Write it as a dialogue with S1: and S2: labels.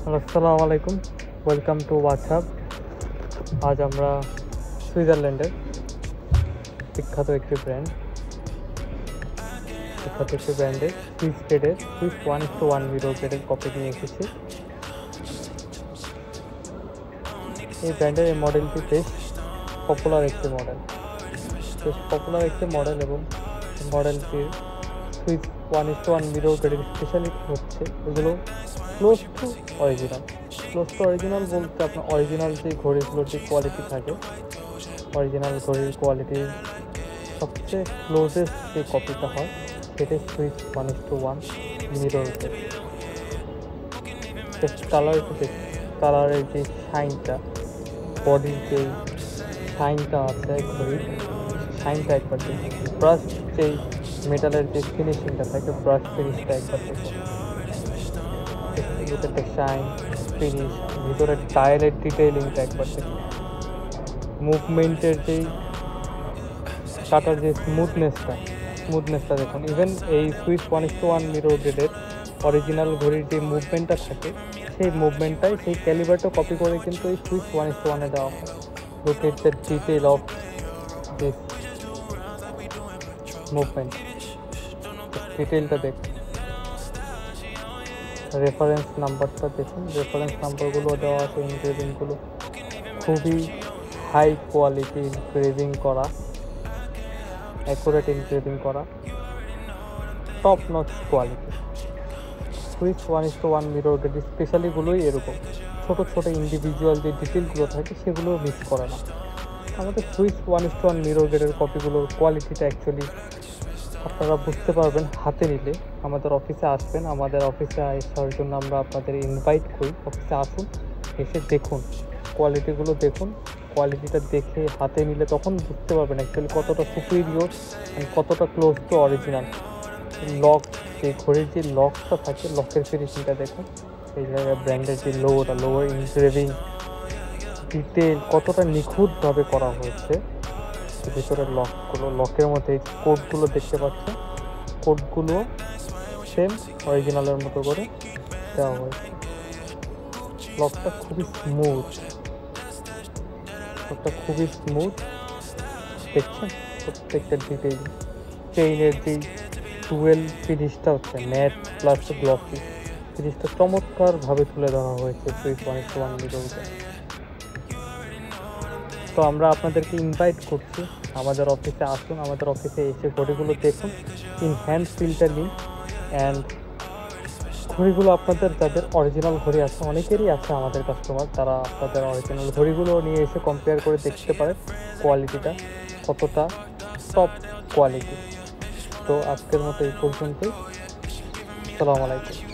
S1: আসসালামু আলাইকুম, welcome to WhatsApp. আজ আমরা সুইজারল্যান্ডের বিখ্যাত একটি ব্র্যান্ডের সুইস গ্রেডের সুইস 1:1 মিরো গ্রেডের কপি নিয়ে এসেছি। এই ব্র্যান্ডের এই মডেলটি বেশ পপুলার একটি মডেল এবং মডেলটির সুইস 1:1 মিরো গ্রেডের স্পেশালিটি হচ্ছে এগুলো ক্লোজ টু অরিজিনাল বলতে আপনার অরিজিনাল যে ঘড়িগুলোর যে কোয়ালিটি থাকে, অরিজিনাল ঘড়ির কোয়ালিটির সবচেয়ে ক্লোজেস্ট যে কপিটা হয় সেটাই সুইস 1:1 মিরর গ্রেড। কালারের যে শাইনটা, বডির যে শাইনটা আছে ঘড়ির শাইনটা একবার দেখুন, ব্রাশ যেই মেটালের যে ফিনিশিংটা থাকে, ব্রাশ ফিনিশটা একবার দেখুন, ভিতরে শাইন ফিনিশ, ভিতরে টায়ারের ডিটেইলিংটা একবার দেখুন, মুভমেন্টের যেই কাটার যে স্মুথনেসটা দেখুন। ইভেন এই সুইস 1:1 মিরর গ্রেডের অরিজিনাল ঘড়ির যে মুভমেন্টটা থাকে সেই মুভমেন্টটাই সেই ক্যালিবারটা কপি করে কিন্তু এই সুইস 1:1 দেওয়া হয়। Look at the detail of this movement, ডিটেলটা দেখুন। রেফারেন্স নাম্বারটা দেখুন, রেফারেন্স নাম্বারগুলো দেওয়া আছে, ইনগ্রেভিংগুলো খুবই হাই কোয়ালিটি ইনগ্রেভিং করা, অ্যাকুরেট ইনগ্রেভিং করা, top notch quality. Swiss 1:1 mirror grade স্পেশালিগুলোই এরকম ছোট ইন্ডিভিজুয়াল যে ডিটেলগুলো থাকে সেগুলো মিস করে না। আমাদের সুইস 1:1 মিরর গ্রেডের কপিগুলোর কোয়ালিটিটা অ্যাকচুয়ালি আপনারা বুঝতে পারবেন হাতে নিলে। আমাদের অফিসে আসবেন, আমাদের অফিসে আসার জন্য আমরা আপনাদের ইনভাইট করি। অফিসে আসুন, এসে দেখুন, কোয়ালিটিগুলো দেখুন। কোয়ালিটিটা দেখে হাতে নিলে তখন বুঝতে পারবেন অ্যাকচুয়ালি কতটা সুপিরিয়র অ্যান্ড কতটা ক্লোজ টু অরিজিনাল। লক, যে ঘড়ির যে লকটা থাকে, লকের ফিনিশিংটা দেখুন। এই জায়গায় ব্র্যান্ডের যে লোগোর ইনগ্রেভিং ডিটেল কতটা নিখুঁতভাবে করা হয়েছে। ভিতরের লকের মধ্যে এই কোডগুলো দেখতে পাচ্ছেন, কোডগুলো সেম অরিজিনালের মতো করে দেওয়া হয়েছে। লকটা খুবই স্মুথ দেখছেন, প্রত্যেকটা ডিটেইল। চেইনের যেই টুয়েল ফিনিশটা হচ্ছে ম্যাট প্লাস গ্লসি ফিনিশটা চমৎকারভাবে তুলে ধরা হয়েছে সুইস 1:1 মিরর গ্রেড। তো আমরা আপনাদেরকে ইনভাইট করছি, আমাদের অফিসে আসুন, আমাদের অফিসে এসে ঘড়িগুলো দেখুন, ইন হ্যান্ড ফিলটা নিন। অ্যান্ড ঘড়িগুলো আপনাদের যাদের অরিজিনাল ঘড়ি আছে, অনেকেরই আছে আমাদের কাস্টমার, তারা আপনাদের অরিজিনাল ঘড়িগুলো নিয়ে এসে কম্পেয়ার করে দেখতে পারেন কোয়ালিটিটা কতটা টপ কোয়ালিটি। তো আজকের মতো এই পর্যন্তই। আসসালামু আলাইকুম।